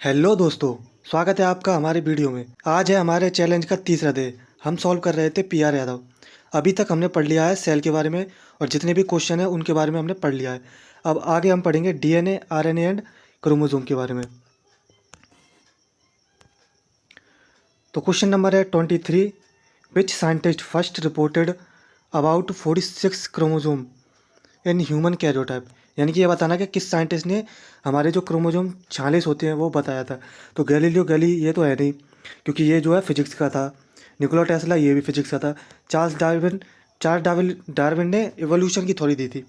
Hello दोस्तों, स्वागत है आपका हमारे वीडियो में। आज है हमारे चैलेंज का तीसरा डे। हम सॉल्व कर रहे थे पीआर यादव। अभी तक हमने पढ़ लिया है सेल के बारे में और जितने भी क्वेश्चन हैं उनके बारे में हमने पढ़ लिया है। अब आगे हम पढ़ेंगे डीएनए, आरएनए एंड क्रोमोसोम के बारे में। तो क्वेश्चन नंबर है 23। Which scientist first reported about 46 chromosome in human karyotype. यानी कि ये बताना कि किस साइंटिस्ट ने हमारे जो क्रोमोसोम 46 होते हैं वो बताया था। तो गैलीलियो गैली ये तो है नहीं, क्योंकि ये जो है फिजिक्स का था। निकोला टेस्ला ये भी फिजिक्स का था। चार्ल्स डार्विन ने एवोल्यूशन की थ्योरी दी थी,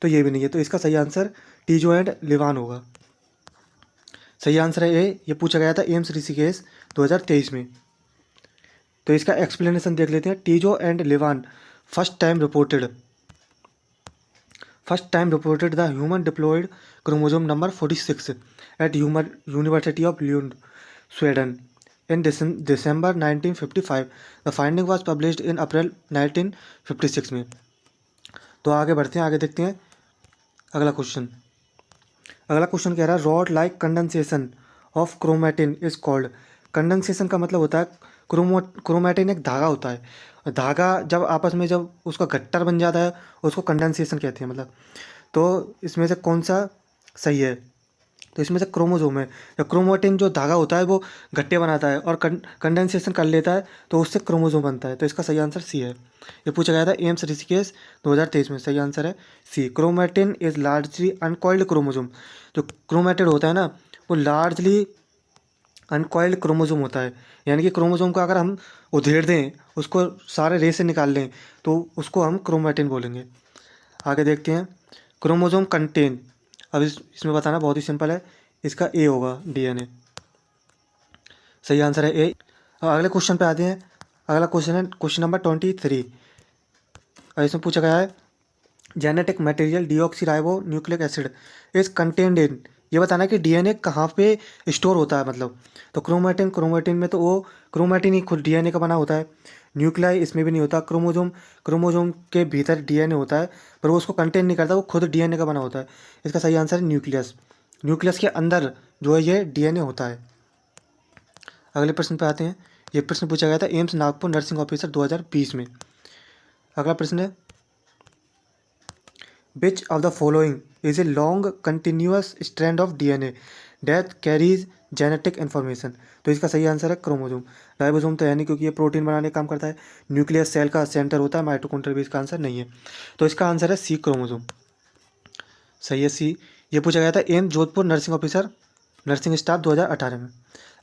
तो ये भी नहीं है। तो इसका सही आंसर टीजो एंड लिवान होगा। सही आंसर है ए। ये पूछा गया था एम्स ऋषिकेश 2023 में। तो इसका एक्सप्लेनेशन देख लेते हैं। Tijo and लिवान First time reported the human diploid chromosome number 46 at University of Lund, Sweden in December 1955. The finding was published in April 1956 में। तो आगे बढ़ते हैं, आगे देखते हैं अगला क्वेश्चन। अगला क्वेश्चन कह रहा है rod like condensation of chromatin is called. Condensation का मतलब होता है क्रोमैटिन एक धागा होता है। धागा जब आपस में जब उसका गट्टर बन जाता है उसको कंडेंसेशन कहते हैं। मतलब तो इसमें से कौन सा सही है? तो इसमें से क्रोमोसोम है। जब क्रोमैटिन जो धागा होता है वो गट्टे बनाता है और कंडेंसेशन कर लेता है तो उससे क्रोमोसोम बनता है। तो इसका सही आंसर सी है। ये पूछा गया था एम्स ऋषिकेश 2023 में। सही आंसर है C. Chromatin is largely uncoiled chromosome. जो क्रोमैटिड होता है ना वो लार्जली अनकॉइल्ड क्रोमोसोम होता है। यानी कि क्रोमोसोम का अगर हम उधेड़ दें, उसको सारे रे से निकाल लें तो उसको हम क्रोमैटिन बोलेंगे। आगे देखते हैं क्रोमोसोम कंटेन। अब इसमें बताना बहुत ही सिंपल है। इसका ए होगा डीएनए। सही आंसर है ए। अगले क्वेश्चन पे आते हैं। अगला क्वेश्चन है क्वेश्चन नंबर 23 और इसमें पूछा गया है genetic material deoxyribo nucleic acid is contained in. ये बताना है कि डीएनए कहाँ पे स्टोर होता है। मतलब तो क्रोमैटिन में तो वो क्रोमैटिन ही खुद डीएनए का बना होता है। न्यूक्लियाई इसमें भी नहीं होता। क्रोमोसोम के भीतर डीएनए होता है पर वो उसको कंटेन नहीं करता, वो खुद डीएनए का बना होता है। इसका सही आंसर है न्यूक्लियस। न्यूक्लियस के अंदर जो है ये डीएनए होता है। अगले प्रश्न पे आते हैं। ये प्रश्न पूछा गया था एम्स नागपुर नर्सिंग ऑफिसर 2020 में। अगला प्रश्न है Which of the following is a long continuous strand of DNA that carries genetic information। तो इसका सही आंसर है क्रोमोसोम। राइबोसोम तो है नहीं क्योंकि ये प्रोटीन बनाने का काम करता है। न्यूक्लियस सेल का सेंटर होता है। माइटोकॉन्ड्रिया भी इसका आंसर नहीं है। तो इसका आंसर है सी क्रोमोसोम। सही है सी। ये पूछा गया था AIIMS Jodhpur nursing officer nursing staff 2018 में।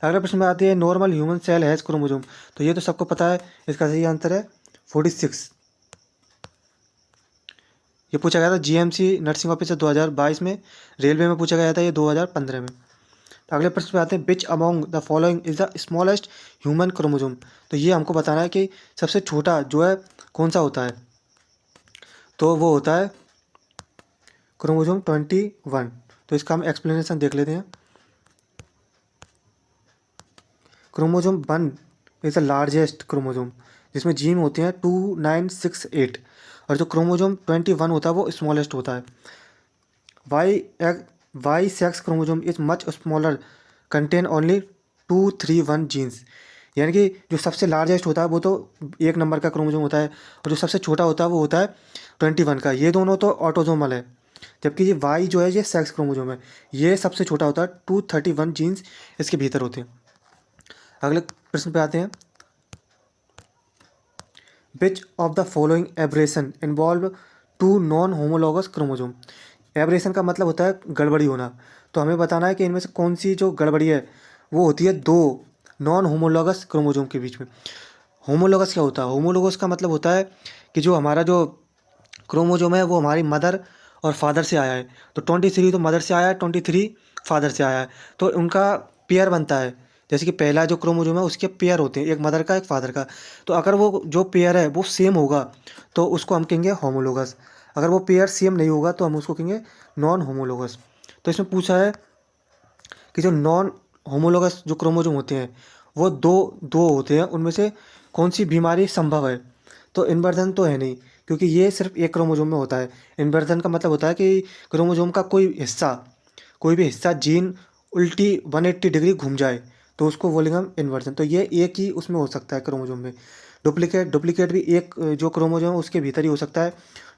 अगला प्रश्न में आती है normal human cell has chromosome. तो ये तो सबको पता है। इसका सही आंसर है 46। ये पूछा गया था जीएमसी नर्सिंग ऑफिसर 2022 में। रेलवे में पूछा गया था ये 2015 में। तो अगले प्रश्न पे आते हैं which among the following is the smallest human chromosome. तो ये हमको बताना है कि सबसे छोटा जो है कौन सा होता है। तो वो होता है क्रोमोसोम 21। तो इसका हम एक्सप्लेनेशन देख लेते हैं। Chromosome 1 is the largest chromosome जिसमें जीन होते हैं 2968 और जो क्रोमोसोम 21 होता है वो स्मॉलेस्ट होता है। Y sex chromosome is much smaller contain only 231 genes. यानी कि जो सबसे लार्जेस्ट होता है वो तो 1 नंबर का क्रोमोसोम होता है और जो सबसे छोटा होता है वो होता है 21 का। ये दोनों तो ऑटोसोमल है, जबकि ये वाई जो है ये सेक्स क्रोमोसोम है। ये सबसे छोटा होता है। 231 जीन्स इसके भीतर होते हैं। अगले प्रश्न पे आते हैं which of the following aberration involve 2 non homologous chromosome. Aberration का मतलब होता है गड़बड़ी होना। तो हमें बताना है कि इनमें से कौन सी जो गड़बड़ी है वो होती है 2 नॉन होमोलॉगस क्रोमोसोम के बीच में। होमोलॉगस क्या होता है? होमोलॉगस का मतलब होता है कि जो हमारा जो क्रोमोसोम है वो हमारी मदर और फादर से आया है। तो 23 तो मदर से आया है, 23 फादर से आया है। तो उनका पेयर बनता है। जैसे कि पहला जो क्रोमोसोम है उसके पेयर होते हैं, एक मदर का एक फादर का। तो अगर वो जो पेयर है वो सेम होगा तो उसको हम कहेंगे होमोलॉगस। अगर वो पेयर सेम नहीं होगा तो हम उसको कहेंगे नॉन होमोलॉगस। तो इसमें पूछा है कि जो नॉन होमोलॉगस जो क्रोमोसोम होते हैं वो दो दो होते हैं, उनमें से कौन सी बीमारी संभव है? तो इन्वर्जन तो है नहीं क्योंकि ये सिर्फ एक क्रोमोसोम में होता है। इन्वर्जन का मतलब होता है कि क्रोमोसोम का कोई भी हिस्सा जीन उल्टी 180 डिग्री घूम जाए तो उसको बोलेंगे हम इन्वर्जन। तो ये एक ही उसमें हो सकता है क्रोमोजोम में। डुप्लीकेट भी एक जो क्रोमोजोम है उसके भीतर ही हो सकता है।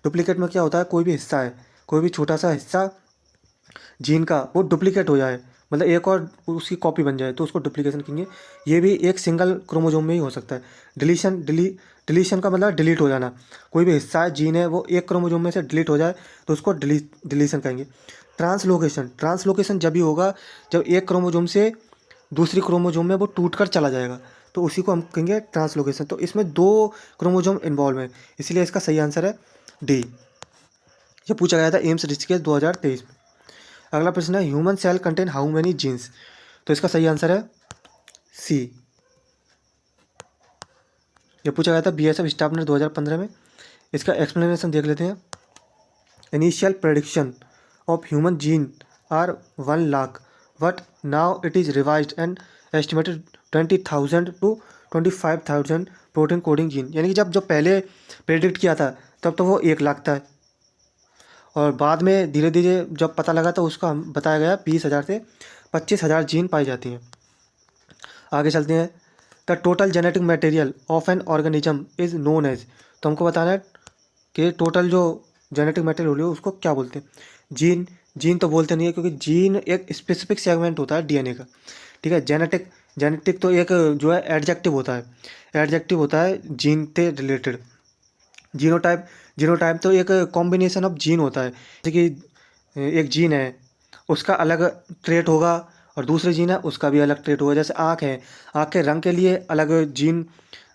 डुप्लीकेट में क्या होता है, कोई भी हिस्सा है, कोई भी छोटा सा हिस्सा जीन का वो डुप्लीकेट हो जाए, मतलब एक और उसकी कॉपी बन जाए तो उसको डुप्लीकेशन कहेंगे। ये भी एक सिंगल क्रोमोजोम में ही हो सकता है। डिलीशन का मतलब डिलीट हो जाना। कोई भी हिस्सा है, जीन है, वो एक क्रोमोजोम में से डिलीट हो जाए तो उसको डिलीशन कहेंगे। ट्रांसलोकेशन जब भी होगा जब एक क्रोमोजोम से दूसरी क्रोमोजोम में वो टूट कर चला जाएगा, तो उसी को हम कहेंगे ट्रांसलोकेशन। तो इसमें 2 क्रोमोजोम इन्वॉल्व हैं, इसलिए इसका सही आंसर है डी। ये पूछा गया था एम्स ऋषिकेश 2023 में। अगला प्रश्न है human cell contain how many genes. तो इसका सही आंसर है सी। ये पूछा गया था बीएसएफ स्टाफ नर्स 2015 में। इसका एक्सप्लेनेशन देख लेते हैं। Initial prediction of human gene are 1 lakh, but now it is revised and estimated 20,000 to 25,000 protein coding gene. यानी कि जब पहले प्रेडिक्ट किया था तब तो वो 1 लाख था, और बाद में धीरे धीरे जब पता लगा तो उसका बताया गया 20,000 से 25,000 जीन पाई जाती हैं। आगे चलते हैं। The total genetic material of an organism is known as. तो हमको बताना है कि टोटल जो जेनेटिक मटेरियल हो रही है उसको क्या बोलते हैं। जीन तो बोलते नहीं है, क्योंकि जीन एक स्पेसिफिक सेगमेंट होता है डीएनए का। ठीक है। जेनेटिक तो एक जो है एडजेक्टिव होता है जीन से रिलेटेड। जीनोटाइप तो एक कॉम्बिनेशन ऑफ जीन होता है। जैसे कि एक जीन है उसका अलग ट्रेट होगा और दूसरे जीन है उसका भी अलग ट्रेट होगा। जैसे आँख के रंग के लिए अलग जीन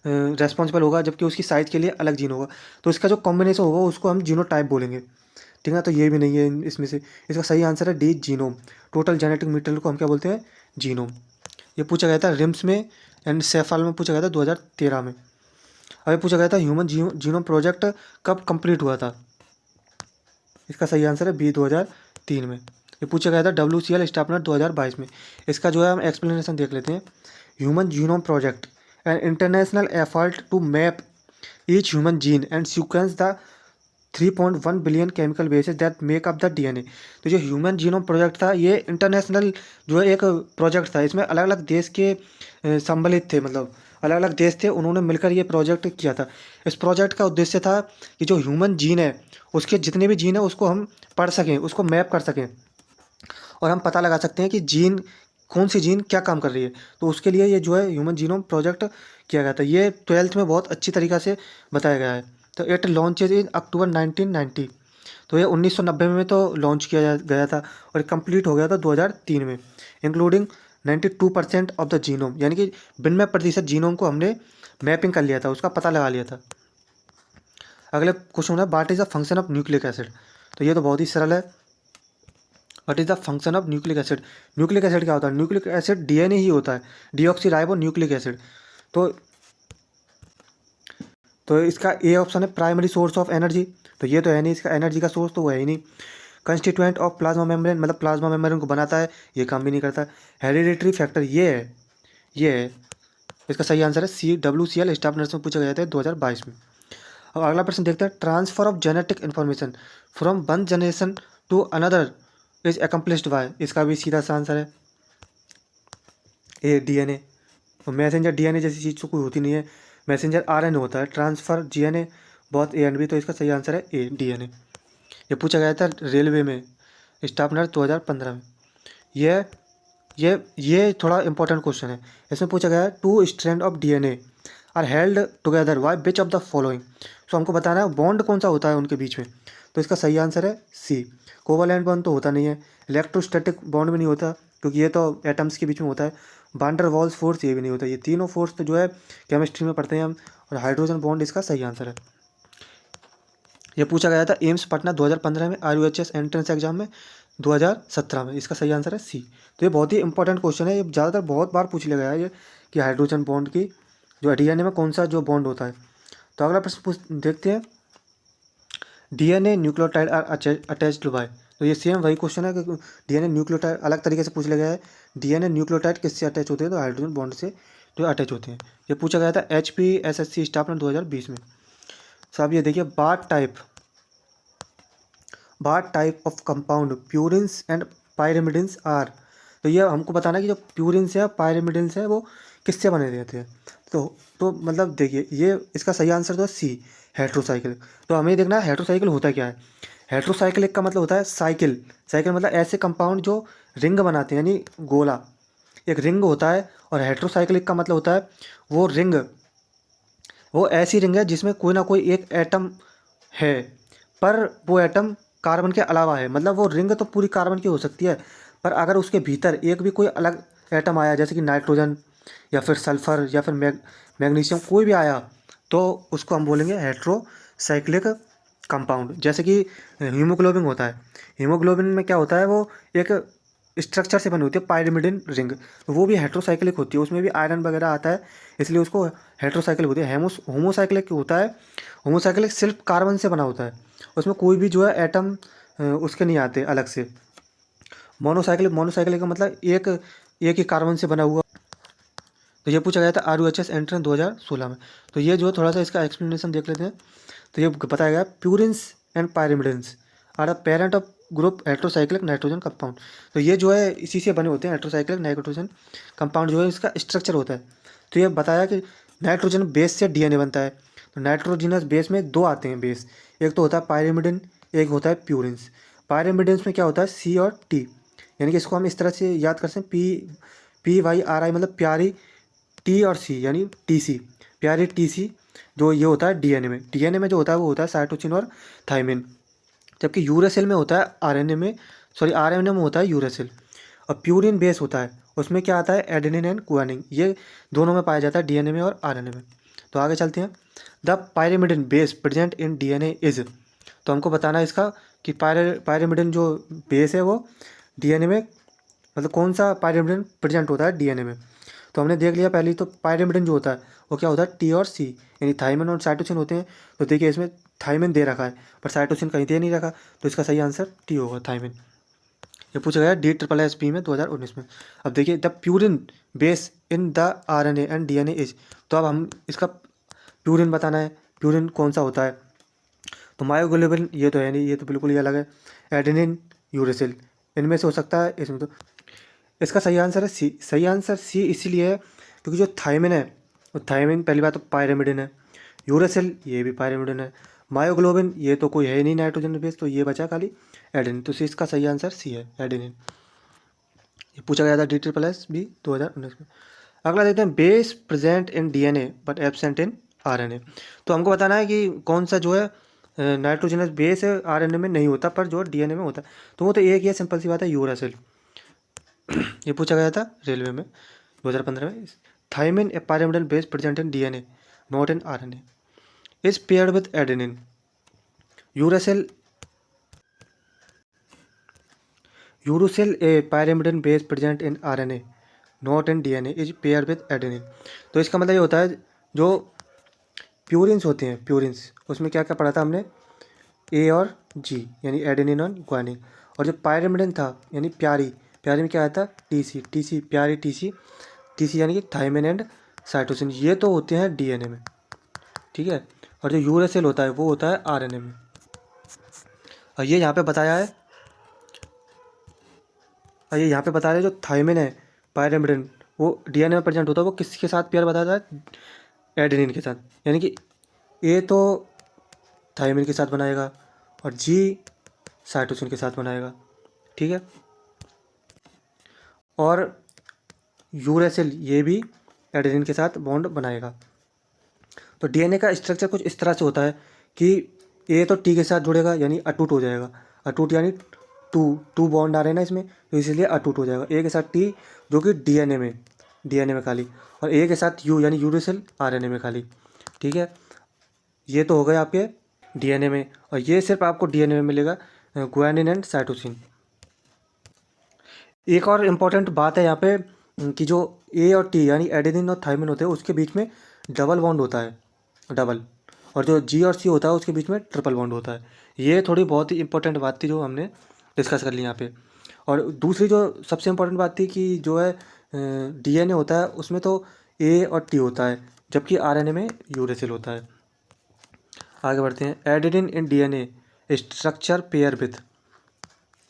रेस्पॉन्सिबल होगा, जबकि उसकी साइज के लिए अलग जीन होगा। तो इसका जो कॉम्बिनेशन होगा उसको हम जीनोटाइप बोलेंगे। ठीक है। तो ये भी नहीं है इसमें से। इसका सही आंसर है D, genome. Total genetic material को हम क्या बोलते हैं, जीनोम। ये पूछा गया था रिम्स में एंड सेफाल में पूछा गया था 2013 में। अभी पूछा गया था ह्यूमन जीनोम प्रोजेक्ट कब कंप्लीट हुआ था। इसका सही आंसर है बी, 2003 में। ये पूछा गया था WCL स्टाफनर 2022 में। इसका जो है हम एक्सप्लेनेशन देख लेते हैं। Human genome project an international effort to map each human gene and sequence the 3.1 billion chemical bases that make up the DNA. तो जो ह्यूमन जीनोम प्रोजेक्ट था ये इंटरनेशनल जो है एक प्रोजेक्ट था। इसमें अलग अलग देश के सम्मिलित थे, मतलब अलग अलग देश थे, उन्होंने मिलकर ये प्रोजेक्ट किया था। इस प्रोजेक्ट का उद्देश्य था कि जो ह्यूमन जीन है उसके जितने भी जीन है उसको हम पढ़ सकें, उसको मैप कर सकें, और हम पता लगा सकते हैं कि कौन सी जीन क्या काम कर रही है। तो उसके लिए ये जो है ह्यूमन जीनोम प्रोजेक्ट किया गया था। ये 12th में बहुत अच्छी तरीक़ा से बताया गया है। तो इट लॉन्चेज इन अक्टूबर 1990। तो ये 1990 में तो लॉन्च किया गया था और कंप्लीट हो गया था 2003 में, इंक्लूडिंग 92% ऑफ द जीनोम। यानी कि 92% जीनोम को हमने मैपिंग कर लिया था, उसका पता लगा लिया था। अगले क्वेश्चन है what is the function of nucleic acid. तो ये तो बहुत ही सरल है। What is the function of nucleic acid. Nucleic acid क्या होता है, न्यूक्लिक एसिड डीएनए ही होता है, डीऑक्सीराइबो न्यूक्लिक एसिड। तो इसका ए ऑप्शन है प्राइमरी सोर्स ऑफ एनर्जी। तो ये तो है नहीं, इसका एनर्जी का सोर्स तो वो है ही नहीं। कंस्टिट्यूएंट ऑफ प्लाज्मा मेम्ब्रेन, मतलब प्लाज्मा मेम्ब्रेन को बनाता है, ये काम भी नहीं करता। हेरिडिटरी फैक्टर ये है। इसका सही आंसर है सी, WCL स्टाफ नर्स में पूछा गया था 2022 में। अब अगला प्रश्न देखते हैं। Transfer of genetic information from one generation to another is accomplished by. इसका भी सीधा सा आंसर है ए, डीएनए। तो मैसेंजर डीएनए जैसी चीज़ तो कोई होती नहीं है, मैसेंजर आरएनए होता है। ट्रांसफर जीएनए बहुत ए एंड बी। तो इसका सही आंसर है ए, डीएनए। ये पूछा गया था रेलवे में स्टाफ नर्स 2015 में। ये थोड़ा इंपॉर्टेंट क्वेश्चन है। इसमें पूछा गया है 2 strand of DNA are held together by which of the following. तो हमको बताना है बॉन्ड कौन सा होता है उनके बीच में। तो इसका सही आंसर है सी, कोवैलेंट बॉन्ड तो होता नहीं है। इलेक्ट्रोस्टैटिक बॉन्ड भी नहीं होता, क्योंकि ये तो एटम्स के बीच में होता है। वान डेर वाल्स फोर्स ये भी नहीं होता। ये तीनों फोर्स तो जो है केमिस्ट्री में पढ़ते हैं हम। और हाइड्रोजन बॉन्ड इसका सही आंसर है। ये पूछा गया था एम्स पटना 2015 में, RUHS एंट्रेंस एग्जाम में 2017 में। इसका सही आंसर है सी। तो ये बहुत ही इंपॉर्टेंट क्वेश्चन है, ये ज़्यादातर बहुत बार पूछ लिया गया है ये, कि हाइड्रोजन बॉन्ड की जो डीएनए में कौन सा जो बॉन्ड होता है। तो अगला प्रश्न देखते हैं। DNA nucleotide are attached by. तो ये सेम वही क्वेश्चन है कि डीएनए न्यूक्लियोटाइड अलग तरीके से पूछ लिया गया है। डीएनए न्यूक्लियोटाइड किससे अटैच होते हैं, तो हाइड्रोजन बॉन्ड से जो अटैच होते हैं। ये पूछा गया था HPSSC स्टाफ में 2020 में। साहब ये देखिए, बार type of compound purines and pyrimidines are तो ये हमको बताना है कि जो प्यूरिन्स है पायरिमिडिन्स है वो किससे बने रहते हैं। तो मतलब देखिए ये इसका सही आंसर तो है सी, हेट्रोसाइक्लिक। तो हमें देखना है हेट्रोसाइक्लिक होता क्या है। हेट्रोसाइक्लिक का मतलब होता है साइकिल। साइकिल मतलब ऐसे कंपाउंड जो रिंग बनाते हैं, यानी गोला एक रिंग होता है। और हेट्रोसाइक्लिक का मतलब होता है वो रिंग, वो ऐसी रिंग है जिसमें कोई ना कोई एक एटम है, पर वो एटम कार्बन के अलावा है। मतलब वो रिंग तो पूरी कार्बन की हो सकती है, पर अगर उसके भीतर एक भी कोई अलग एटम आया, जैसे कि नाइट्रोजन या फिर सल्फर या फिर मैग्नीशियम कोई भी आया, तो उसको हम बोलेंगे हेट्रोसाइक्लिक कंपाउंड। जैसे कि हीमोग्लोबिन होता है, हीमोग्लोबिन में क्या होता है वो एक स्ट्रक्चर से बनी होती है पायरिमिडिन रिंग, तो वो भी हेट्रोसाइक्लिक होती है, उसमें भी आयरन वगैरह आता है, इसलिए उसको हेट्रोसाइक्लिक होती है। होमोसाइक्लिक होता है, होमोसाइक्लिक सिर्फ कार्बन से बना होता है, उसमें कोई भी जो है एटम उसके नहीं आते अलग से। मोनोसाइक्लिक का मतलब एक ही कार्बन से बना हुआ। तो ये पूछा गया था RUHS एंट्रेंस 2016 में। तो ये जो थोड़ा सा इसका एक्सप्लेनेशन देख लेते हैं। तो ये बताया गया purines and pyrimidines are the parent of group heterocyclic nitrogen compound. तो ये जो है इसी से बने होते हैं, हेट्रोसाइक्लिक नाइट्रोजन कंपाउंड जो है इसका स्ट्रक्चर होता है। तो ये बताया कि नाइट्रोजन बेस से DNA बनता है। तो नाइट्रोजिनस बेस में दो आते हैं बेस, एक तो होता है पायरिमिडिन, एक होता है प्यूरिन्स। पायरिमिडिन्स में क्या होता है C और T, यानी कि इसको हम इस तरह से याद कर सकते हैं, PYRI मतलब प्यारी, T और C यानी TC, प्यारी TC। जो ये होता है DNA में जो होता है वो होता है साइटोसिन और थाइमिन। जबकि यूरेसिल में होता है RNA में होता है यूरेसिल। और प्यूरिन बेस होता है, उसमें क्या आता है एडेनिन एंड गुआनिन, ये दोनों में पाया जाता है DNA में और RNA में। तो आगे चलते हैं। The pyrimidine base present in DNA is. तो हमको बताना है इसका कि पायरिमिडिन जो बेस है वो DNA में, मतलब कौन सा पायरिमिडिन प्रेजेंट होता है DNA में। तो हमने देख लिया पहले, तो पायरिमिडिन जो होता है वो क्या होता है T और C, यानी थाइमिन और साइटोसिन होते हैं। तो देखिए इसमें थाइमिन दे रखा है पर साइटोसिन कहीं दे नहीं रखा, तो इसका सही आंसर T होगा, थाइमिन। ये पूछा गया DSSS में 2019 में। अब देखिए the purine base in the RNA and DNA is. तो अब हम इसका प्यूरिन बताना है, प्यूरिन कौन सा होता है। तो मायोग्लोबिन ये तो है नहीं, ये तो बिल्कुल ही अलग है। एडेनिन, यूरेसिल, इनमें से हो सकता है इसमें। तो इसका सही आंसर है सी। सही आंसर सी इसीलिए है क्योंकि जो थाइमिन है वो थाइमिन पहली बात तो पायरिमिडिन है, यूरेसिल ये भी पायरिमिडिन है, मायोग्लोबिन ये तो कोई है ही नहीं नाइट्रोजन बेस, तो ये बचा खाली एडेनिन। तो इसका सही आंसर सी है, एडेनिन। ये पूछा गया था DSSS 2019 में। अगला देखते हैं base present in DNA but absent in RNA। तो हमको बताना है कि कौन सा जो है नाइट्रोजनस बेस है RNA में नहीं होता पर जो DNA में होता है। तो वो तो एक ही है, सिंपल सी बात है, यूरासिल। ये पूछा गया था रेलवे में 2015 में। Thymine A pyrimidine base present in DNA not in RNA is paired with adenine. Uracil uracil A pyrimidine base present in RNA not in DNA is paired with adenine. तो इसका मतलब ये होता है जो प्यूरिन्स होते हैं, प्यूरिन्स उसमें क्या क्या पढ़ा था हमने, A और G यानी एडेनिन और ग्वानिन। और जो पायरिमिडिन था यानी प्यारी, प्यारी में क्या आया था TC प्यारी TC यानी कि थाइमिन एंड साइटोसिन, ये तो होते हैं DNA में, ठीक है। और जो यूरेसिल होता है वो होता है RNA में। और ये यहाँ पे बताया है, और ये यहाँ पे बता रहे हैं जो थाइमिन है पायरिमिडिन वो DNA में प्रेजेंट होता है, वो किसके साथ पेयर बताया था, एडेनिन के साथ। यानी कि A तो थाइमिन के साथ बनाएगा और G साइटोसिन के साथ बनाएगा, ठीक है। और यूरेसिल ये भी एडेनिन के साथ बॉन्ड बनाएगा। तो DNA का स्ट्रक्चर कुछ इस तरह से होता है कि A तो T के साथ जुड़ेगा यानी अटूट हो जाएगा, अटूट यानी टू बॉन्ड आ रहे हैं ना इसमें, तो इसलिए अटूट हो जाएगा। A के साथ T जो कि DNA में खाली, और A के साथ U यानी यूरेसिल RNA में खाली, ठीक है। ये तो हो गए आपके DNA में, और ये सिर्फ आपको DNA में मिलेगा ग्वानिन एंड साइटोसिन। एक और इम्पॉर्टेंट बात है यहाँ पे कि जो A और T यानी एडेनिन और थाइमिन होते हैं उसके बीच में डबल बॉन्ड होता है, डबल। और जो G और C होता है उसके बीच में ट्रिपल बॉन्ड होता है। ये थोड़ी बहुत ही इंपॉर्टेंट बात थी जो हमने डिस्कस कर ली यहाँ पे। और दूसरी जो सबसे इम्पोर्टेंट बात थी कि जो है DNA होता है उसमें तो A और T होता है, जबकि RNA में यूरेसिल होता है। आगे बढ़ते हैं। Adenine in DNA structure pair with,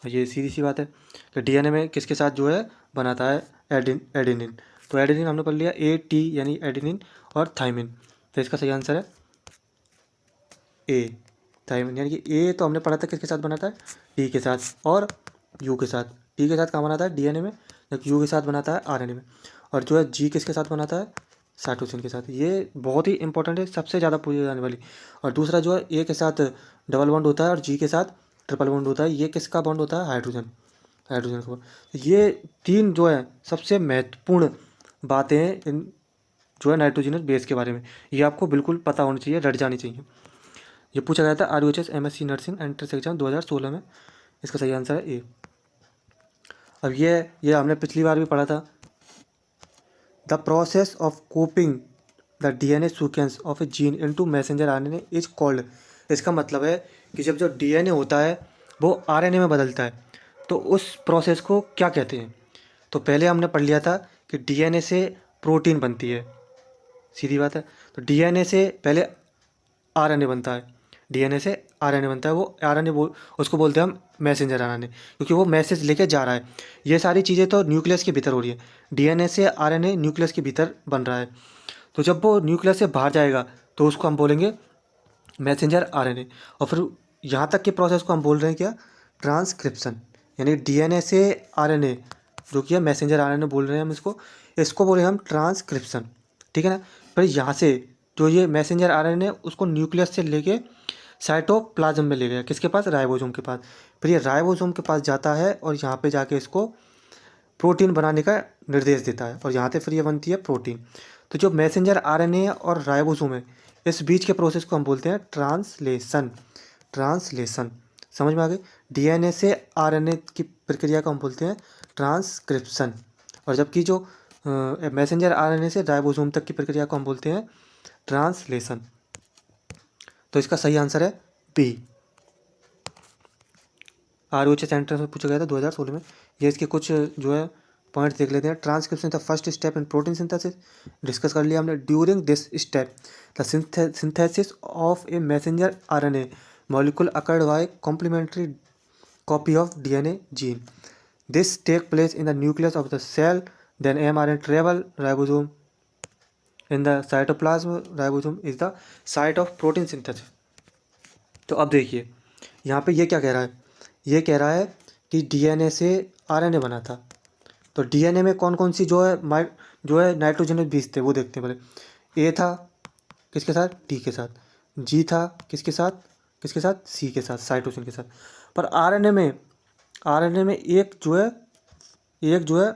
ये सीधी सी बात है कि DNA में किसके साथ जो है बनाता है एडेनिन। तो एडेनिन हमने पढ़ लिया AT यानी एडेनिन और थाइमिन। तो इसका सही आंसर है ए, थाइमिन। यानी कि ए तो हमने पढ़ा था किसके साथ बनाता है, टी के साथ और यू के साथ। टी के साथ कहाँ बनाता है, DNA में, जबकि यू के साथ बनाता है RNA में। और जो है जी किसके साथ बनाता है, साइटोसिन के साथ। ये बहुत ही इंपॉर्टेंट है, सबसे ज़्यादा पूछी जाने वाली। और दूसरा जो है ए के साथ डबल बॉन्ड होता है और जी के साथ ट्रिपल बॉन्ड होता है। ये किसका बॉन्ड होता है, हाइड्रोजन, हाइड्रोजन का बॉन्ड। ये तीन जो है सबसे महत्वपूर्ण बातें हैं इन जो है नाइट्रोजनस बेस के बारे में। ये आपको बिल्कुल पता होनी चाहिए, रट जानी चाहिए। ये पूछा गया था RUHS MSc nursing entrance exam 2016 में। इसका सही आंसर है ए। अब ये हमने पिछली बार भी पढ़ा था। The process of copying the DNA sequence of A gene into messenger RNA is called. इसका मतलब है कि जब जो DNA होता है वो RNA में बदलता है तो उस प्रोसेस को क्या कहते हैं। तो पहले हमने पढ़ लिया था कि DNA से प्रोटीन बनती है, सीधी बात है। तो DNA से पहले RNA बनता है, DNA से RNA बनता है। वो RNA उसको बोलते हैं हम मैसेंजर RNA, क्योंकि वो मैसेज लेके जा रहा है। ये सारी चीज़ें तो न्यूक्लियस के भीतर हो रही है। DNA से RNA न्यूक्लियस के भीतर बन रहा है। तो जब वो न्यूक्लियस से बाहर जाएगा तो उसको हम बोलेंगे मैसेंजर RNA। और फिर यहाँ तक के प्रोसेस को हम बोल रहे हैं क्या, ट्रांसक्रिप्शन। यानी DNA से RNA जो कि है मैसेंजर RNA बोल रहे हैं हम इसको बोले हम ट्रांसक्रिप्शन, ठीक है ना। फिर यहाँ से जो ये मैसेंजर RNA उसको न्यूक्लियस से लेके साइटोप्लाज्म में ले गया, किसके पास, राइबोसोम के पास। फिर ये राइबोसोम के पास जाता है और यहाँ पे जाके इसको प्रोटीन बनाने का निर्देश देता है और यहाँ से फिर ये बनती है प्रोटीन। तो जो मैसेंजर RNA और राइबोसोम है इस बीच के प्रोसेस को हम बोलते हैं ट्रांसलेशन। ट्रांसलेशन समझ में आ गई। DNA से RNA की प्रक्रिया को हम बोलते हैं ट्रांसक्रिप्शन। और जबकि जो मैसेंजर RNA से राइबोसोम तक की प्रक्रिया को हम बोलते हैं ट्रांसलेशन। तो इसका सही आंसर है बी। RUHS सेंटर में पूछा गया था 2016 में। ये इसके कुछ जो है पॉइंट्स देख लेते हैं। Transcription the first step in protein synthesis, discuss कर लिया हमने। During this step the synthesis of a messenger RNA molecule occurred by complementary copy of DNA gene. This take place in the nucleus of the cell, then mRNA travel ribosome in the cytoplasm. Ribosome is the site of protein synthesis. तो अब देखिए यहाँ पे ये क्या कह रहा है, ये कह रहा है कि DNA से RNA बना था। तो DNA में कौन कौन सी जो है नाइट्रोजनस बेस थे वो देखते हैं पहले। A था किसके साथ, T के साथ। G था किसके साथ C के साथ, साइटोसिन के साथ। पर RNA में एक जो है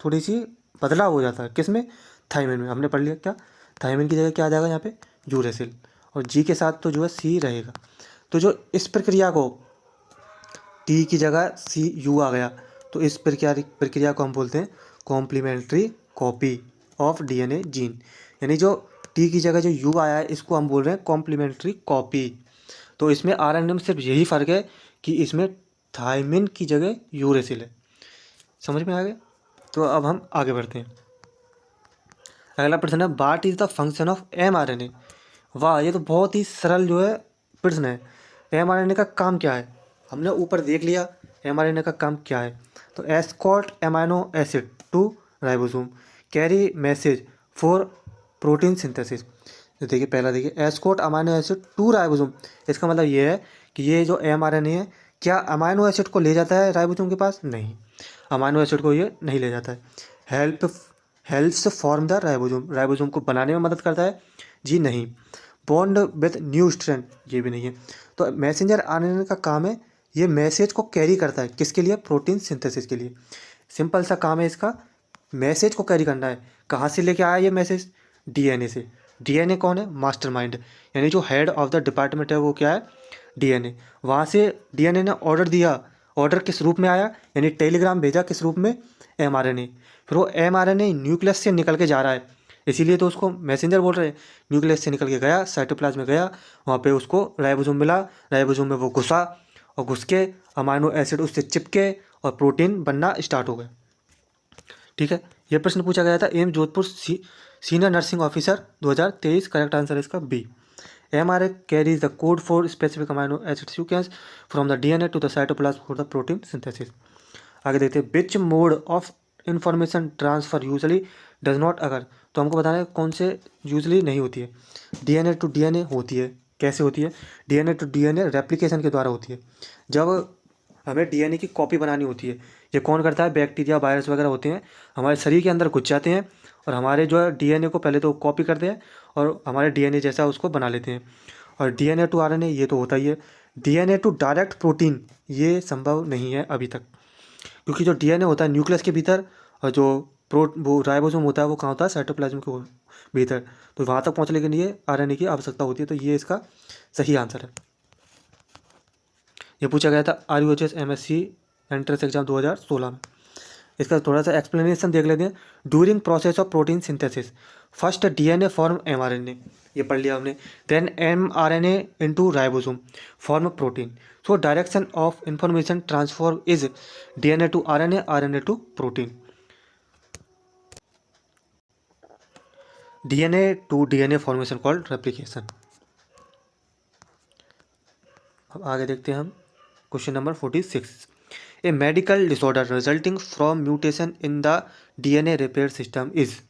थोड़ी सी बदलाव हो जाता है, किसमें, थाइमिन में। हमने पढ़ लिया क्या, थाइमिन की जगह क्या आ जाएगा यहाँ पे, यूरेसिल। और G के साथ तो जो है C रहेगा। तो जो इस प्रक्रिया को T की जगह CU आ गया तो इस प्रक्रिया को हम बोलते हैं complementary copy of DNA gene. यानी जो T की जगह जो U आया है इसको हम बोल रहे हैं कॉम्प्लीमेंट्री कॉपी। तो इसमें RNA में सिर्फ यही फ़र्क है कि इसमें थाइमिन की जगह यूरेसिल है। समझ में आ गया। तो अब हम आगे बढ़ते हैं। अगला प्रश्न है, what is the function of mRNA। वाह, ये तो बहुत ही सरल जो है प्रश्न है। mRNA का काम क्या है, हमने ऊपर देख लिया mRNA का काम क्या है। तो escort amino acid to ribosome, carry message for protein synthesis. तो देखिए पहला देखिए, escort amino acid to ribosome. इसका मतलब ये है कि ये जो mRNA है क्या अमाइनो एसिड को ले जाता है राइबोसोम के पास, नहीं, अमाइनो एसिड को ये नहीं ले जाता है। Helps form the ribosome, ribosome को बनाने में मदद करता है, जी नहीं। बॉन्ड विद न्यू स्ट्रैंड, ये भी नहीं है। तो मैसेंजर RNA का काम है ये मैसेज को कैरी करता है, किसके लिए, प्रोटीन सिंथेसिस के लिए। सिंपल सा काम है इसका, मैसेज को कैरी करना है। कहाँ से लेके आया ये मैसेज, DNA से। DNA कौन है, मास्टरमाइंड, यानी जो हेड ऑफ द डिपार्टमेंट है वो क्या है, DNA। वहाँ से DNA ने ऑर्डर दिया, ऑर्डर किस रूप में आया, यानी टेलीग्राम भेजा किस रूप में, mRNA। फिर वो mRNA न्यूक्लियस से निकल के जा रहा है, इसीलिए तो उसको मैसेंजर बोल रहे हैं। न्यूक्लियस से निकल के गया, साइटोप्लाज्म में गया, वहाँ पे उसको राइबोसोम मिला, राइबोसोम में वो घुसा और घुस के अमाइनो एसिड उससे चिपके और प्रोटीन बनना स्टार्ट हो गया। ठीक है, ये प्रश्न पूछा गया था AIIMS Jodhpur senior nursing officer 2023। Correct answer है इसका B. mRNA carries the code for specific amino acid sequence from the DNA to the cytoplasm for the protein synthesis। आगे देखते हैं which mode of information transfer usually does not occur, तो हमको बताना है कौन से यूजली नहीं होती है। डीएनए टू डीएनए होती है। कैसे होती है? डीएनए टू डीएनए रेप्लिकेशन के द्वारा होती है। जब हमें डीएनए की कॉपी बनानी होती है, ये कौन करता है? बैक्टीरिया, वायरस वगैरह होते हैं, हमारे शरीर के अंदर घुस जाते हैं और हमारे जो है डीएनए को पहले तो कॉपी करते हैं और हमारे डीएनए जैसा उसको बना लेते हैं। और डीएनए टू आरएनए ये तो होता ही है। डीएनए टू डायरेक्ट प्रोटीन ये संभव नहीं है अभी तक, क्योंकि जो डीएनए होता है न्यूक्लियस के भीतर, और जो वो राइबोसोम होता है वो कहाँ होता है? साइटोप्लाज्म के भीतर। तो वहाँ तक पहुँचने के लिए आरएनए की आवश्यकता होती है। तो ये इसका सही आंसर है। ये पूछा गया था RUHS MSc एंट्रेंस एग्जाम 2016 में। इसका थोड़ा सा एक्सप्लेनेशन देख लेते हैं। During process of protein synthesis first DNA form mRNA, ये पढ़ लिया हमने। Then mRNA into ribosome form protein. So direction of information transfer is DNA to RNA, RNA to protein. DNA to DNA formation called replication. अब आगे देखते हैं हम question number 46। A medical disorder resulting from mutation in the DNA repair system is.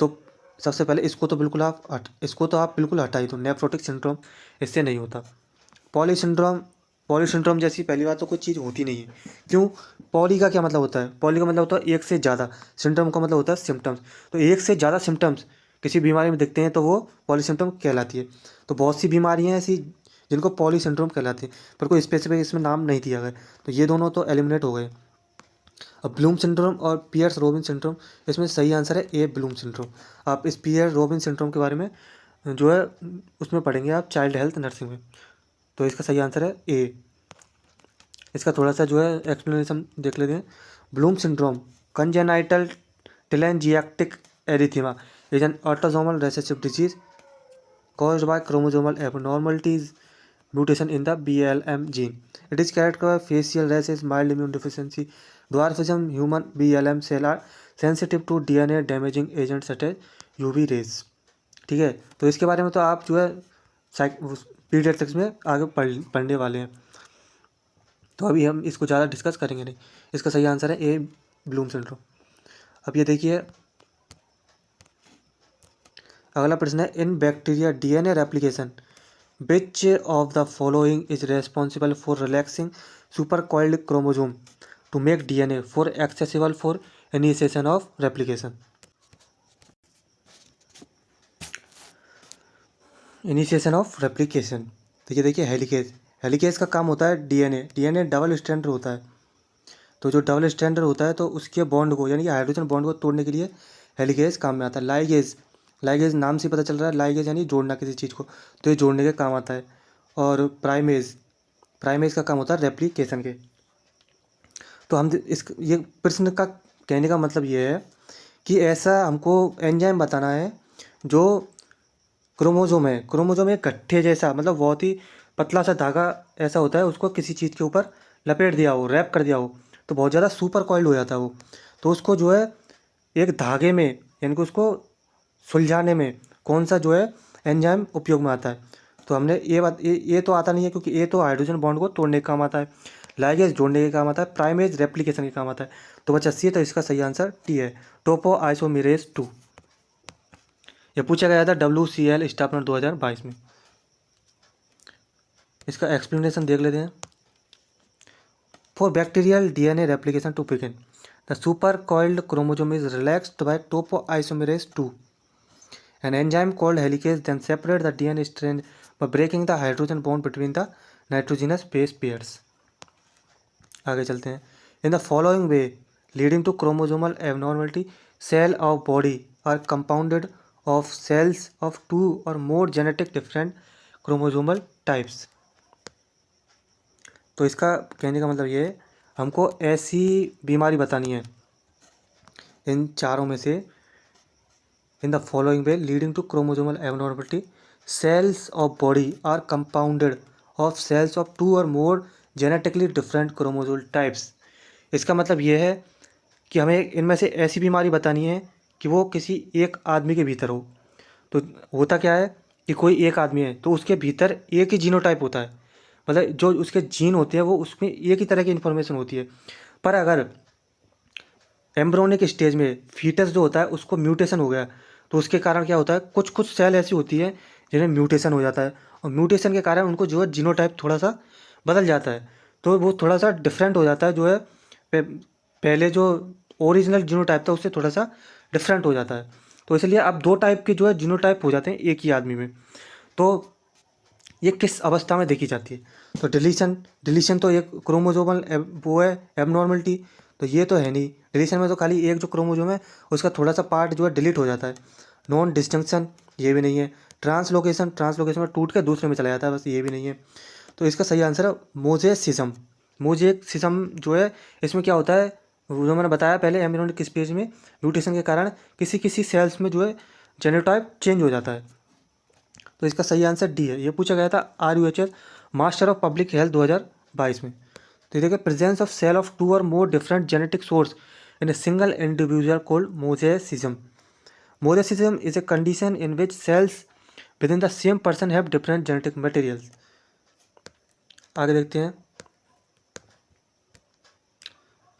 तो सबसे पहले इसको तो आप बिल्कुल हटा ही दो। नेफ्रोटिक सिंड्रोम, इससे नहीं होता। पॉली सिंड्रोम जैसी पहली बात तो कोई चीज़ होती नहीं है। क्यों? पॉली का क्या मतलब होता है? पॉली का मतलब होता है एक से ज़्यादा, सिंड्रोम का मतलब होता है सिम्टम्स। तो एक से ज़्यादा सिम्टम्स किसी बीमारी में दिखते हैं तो वो पॉली सिंड्रोम कहलाती है। तो बहुत सी बीमारियाँ ऐसी जिनको पॉली सिंड्रोम कहलाती है, पर कोई स्पेसिफिक इसमें नाम नहीं दिया गया। तो ये दोनों तो एलिमिनेट हो गए। अब ब्लूम सिंड्रोम और पियर्स रोबिन सिंड्रोम, इसमें सही आंसर है ए ब्लूम सिंड्रोम। आप इस पियर रोबिन सिंड्रोम के बारे में जो है उसमें पढ़ेंगे आप चाइल्ड हेल्थ नर्सिंग में। तो इसका सही आंसर है ए। इसका थोड़ा सा जो है एक्सप्लेनेशन देख लेते हैं। Bloom syndrome congenital telangiectatic erythema is an autosomal recessive disease caused by chromosomal abnormalities mutation in the BLM gene. It is characterized by facial rashes, mild immune deficiency, dwarfism. Human BLM cell are sensitive to DNA damaging agents such as UV rays. ठीक है, तो इसके बारे में तो आप जो है पीडियाट्रिक्स में आगे पढ़ने वाले हैं, तो अभी हम इसको ज़्यादा डिस्कस करेंगे नहीं। इसका सही आंसर है ए ब्लूम सिंड्रोम। अब ये देखिए अगला प्रश्न है, in bacteria DNA replication which of the following is responsible for relaxing super coiled chromosome to make DNA for accessible for initiation of replication. Initiation of replication, तो ये देखिए हेलिकेज का काम होता है डीएनए डबल स्ट्रैंड होता है। तो जो डबल स्ट्रैंड होता है तो उसके बॉन्ड को यानी कि हाइड्रोजन बॉन्ड को तोड़ने के लिए हेलिकेज काम में आता है। लाइगेज नाम से पता चल रहा है, लाइगेज यानी जोड़ना किसी चीज़ को, तो ये जोड़ने के काम आता है। और प्राइमेज का काम होता है रेप्लिकेशन के। तो हम ये प्रश्न का कहने का मतलब ये है कि ऐसा हमको एंजाइम बताना है जो क्रोमोजोम एक गट्ठे जैसा, मतलब बहुत ही पतला सा धागा ऐसा होता है, उसको किसी चीज़ के ऊपर लपेट दिया हो, रैप कर दिया हो, तो बहुत ज़्यादा सुपर कॉइल्ड हो जाता है वो। तो उसको जो है एक धागे में यानी कि उसको सुलझाने में कौन सा जो है एंजाइम उपयोग में आता है? तो हमने ये तो आता नहीं है, क्योंकि ये तो हाइड्रोजन बॉन्ड को तोड़ने का काम आता है, लाइगेज जोड़ने के काम आता है, प्राइमेज रेप्लिकेशन के काम आता है। तो बच्चा सी है, तो इसका सही आंसर टी है, टोपो आइसोमेरेज 2। ये पूछा गया था WCL स्टाफनर 2022 में। इसका एक्सप्लेनेशन देख लेते हैं। For bacterial DNA replication to begin the super coiled chromosome is relaxed by topoisomerase 2. An enzyme called helicase then separate the DNA strand by breaking the hydrogen bond between the nitrogenous base pairs. आगे चलते हैं। In the following way, leading to chromosomal abnormality, cell of body are compounded of cells of two or more genetic different chromosomal types. तो इसका कहने का मतलब ये है, हमको ऐसी बीमारी बतानी है इन चारों में से, in the following way leading to chromosomal abnormality, cells of body are compounded of cells of two or more genetically different chromosomal types. इसका मतलब ये है कि हमें इनमें से ऐसी बीमारी बतानी है कि वो किसी एक आदमी के भीतर हो। तो होता क्या है कि कोई एक आदमी है तो उसके भीतर एक ही जीनोटाइप होता है, मतलब जो उसके जीन होते हैं वो उसमें एक ही तरह की इन्फॉर्मेशन होती है। पर अगर एम्ब्रोनिक स्टेज में फीटस जो होता है उसको म्यूटेशन हो गया, तो उसके कारण क्या होता है, कुछ कुछ सेल ऐसी होती है जिन्हें म्यूटेशन हो जाता है, और म्यूटेशन के कारण उनको जो है जीनोटाइप थोड़ा सा बदल जाता है, तो वो थोड़ा सा डिफरेंट हो जाता है, जो है पहले जो ओरिजिनल जीनोटाइप था उससे थोड़ा सा डिफरेंट हो जाता है। तो इसलिए अब दो टाइप के जो है जीनोटाइप हो जाते हैं एक ही आदमी में। तो ये किस अवस्था में देखी जाती है, तो डिलीशन, डिलीशन तो एक क्रोमोजोमल वो है एबनॉर्मलिटी, तो ये तो है नहीं। डिलीशन में तो खाली एक जो क्रोमोजोम है उसका थोड़ा सा पार्ट जो है डिलीट हो जाता है। नॉन डिस्जंक्शन, ये भी नहीं है। ट्रांसलोकेशन, ट्रांसलोकेशन में टूट के दूसरे में चला जाता है, बस ये भी नहीं है। तो इसका सही आंसर है मोजेसिज्म। मोजेसिज्म जो है इसमें क्या होता है, वो जो मैंने बताया पहले, एम्ब्रियोनिक स्टेज में म्यूटेशन के कारण किसी किसी सेल्स में जो है जेनोटाइप चेंज हो जाता है। तो इसका सही आंसर डी है। ये पूछा गया था RUHS master of public health 2022 में। तो ये देखिए, presence of cell of 2 or more different genetic source in a single individual called mosaicism. Mosaicism is a condition in which cells within the same person have different genetic materials. आगे देखते हैं।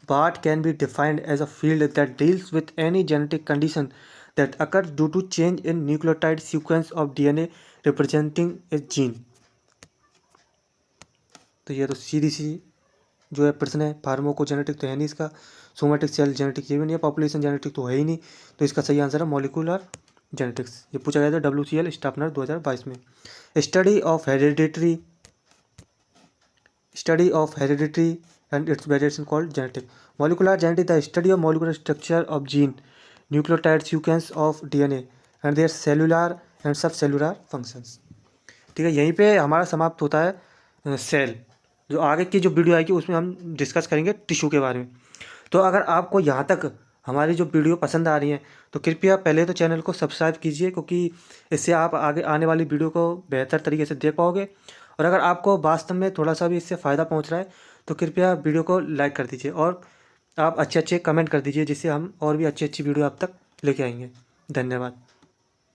What can be defined as a field that deals with any genetic condition that occurs due to change in nucleotide sequence of DNA representing a gene? तो ये तो सीधी सी जो है प्रश्न है। फार्माकोजेनेटिक तो है नहीं इसका, सोमेटिक सेल जेनेटिक ये भी नहीं है, पॉपुलेशन जेनेटिक तो है ही नहीं, तो इसका सही आंसर है मॉलिक्यूलर जेनेटिक्स। ये पूछा गया था WCL स्टाफनर 2022 में। Study of heredity and its variation called genetic. Molecular genetic, the study of molecular structure of gene, nucleotide sequence of DNA and their cellular and subcellular functions. ठीक है, यहीं पे हमारा समाप्त होता है सेल। जो आगे की जो वीडियो आएगी उसमें हम डिस्कस करेंगे टिश्यू के बारे में। तो अगर आपको यहाँ तक हमारी जो वीडियो पसंद आ रही है तो कृपया पहले तो चैनल को सब्सक्राइब कीजिए, क्योंकि इससे आप आगे आने वाली वीडियो को बेहतर तरीके से देख पाओगे। और अगर आपको वास्तव में थोड़ा सा भी इससे फ़ायदा पहुँच रहा है तो कृपया वीडियो को लाइक कर दीजिए, और आप अच्छे अच्छे कमेंट कर दीजिए, जिससे हम और भी अच्छी अच्छी वीडियो आप तक लेके आएंगे। धन्यवाद।